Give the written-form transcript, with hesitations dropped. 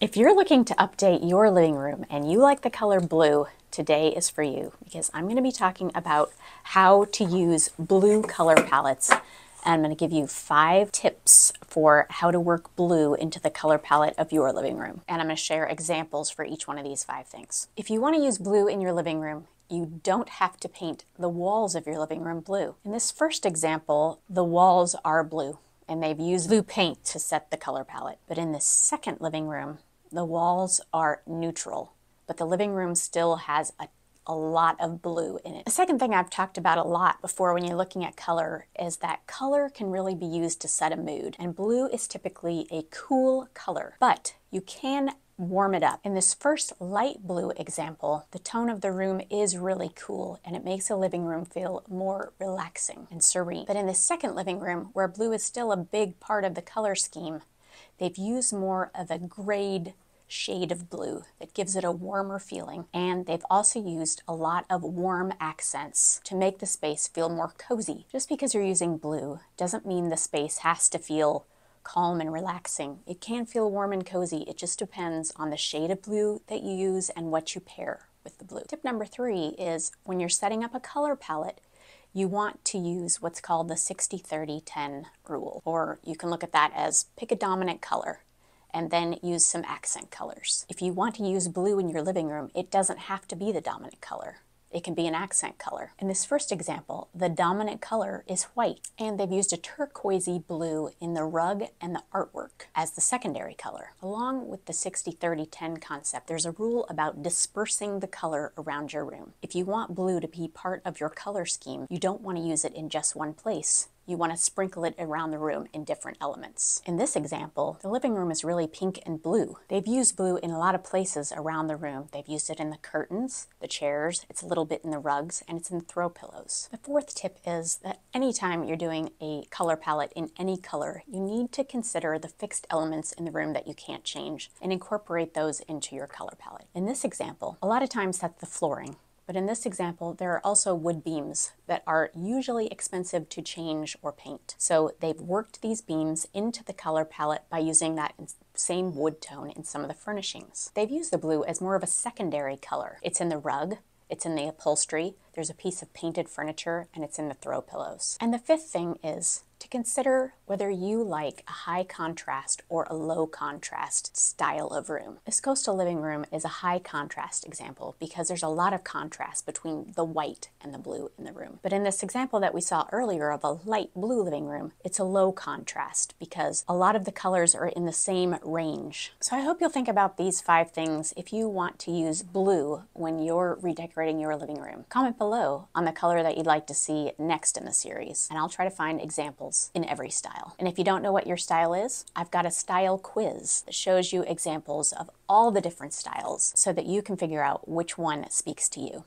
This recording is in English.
If you're looking to update your living room and you like the color blue, today is for you because I'm going to be talking about how to use blue color palettes. And I'm going to give you 5 tips for how to work blue into the color palette of your living room. And I'm going to share examples for each one of these 5 things. If you want to use blue in your living room, you don't have to paint the walls of your living room blue. In this first example, the walls are blue and they've used blue paint to set the color palette. But in this second living room, the walls are neutral, but the living room still has a lot of blue in it. The second thing I've talked about a lot before when you're looking at color is that color can really be used to set a mood, and blue is typically a cool color, but you can warm it up. In this first light blue example, the tone of the room is really cool and it makes the living room feel more relaxing and serene. But in the second living room, where blue is still a big part of the color scheme, they've used more of a grayed shade of blue that gives it a warmer feeling, and they've also used a lot of warm accents to make the space feel more cozy. Just because you're using blue doesn't mean the space has to feel calm and relaxing. It can feel warm and cozy. It just depends on the shade of blue that you use and what you pair with the blue. Tip number 3 is when you're setting up a color palette, you want to use what's called the 60-30-10 rule, or you can look at that as pick a dominant color and then use some accent colors. If you want to use blue in your living room, it doesn't have to be the dominant color. It can be an accent color. In this first example, the dominant color is white, and they've used a turquoisey blue in the rug and the artwork as the secondary color. Along with the 60-30-10 concept, there's a rule about dispersing the color around your room. If you want blue to be part of your color scheme, you don't want to use it in just one place. You want to sprinkle it around the room in different elements. In this example, the living room is really pink and blue. They've used blue in a lot of places around the room. They've used it in the curtains, the chairs, it's a little bit in the rugs, and it's in the throw pillows. The fourth tip is that anytime you're doing a color palette in any color, you need to consider the fixed elements in the room that you can't change and incorporate those into your color palette. In this example, a lot of times that's the flooring. But in this example, there are also wood beams that are usually expensive to change or paint. So they've worked these beams into the color palette by using that same wood tone in some of the furnishings. They've used the blue as more of a secondary color. It's in the rug, it's in the upholstery, there's a piece of painted furniture, and it's in the throw pillows. And the fifth thing is to consider whether you like a high contrast or a low contrast style of room. This coastal living room is a high contrast example because there's a lot of contrast between the white and the blue in the room. But in this example that we saw earlier of a light blue living room, it's a low contrast because a lot of the colors are in the same range. So I hope you'll think about these 5 things if you want to use blue when you're redecorating your living room. Comment below on the color that you'd like to see next in the series, and I'll try to find examples in every style. And if you don't know what your style is, I've got a style quiz that shows you examples of all the different styles so that you can figure out which one speaks to you.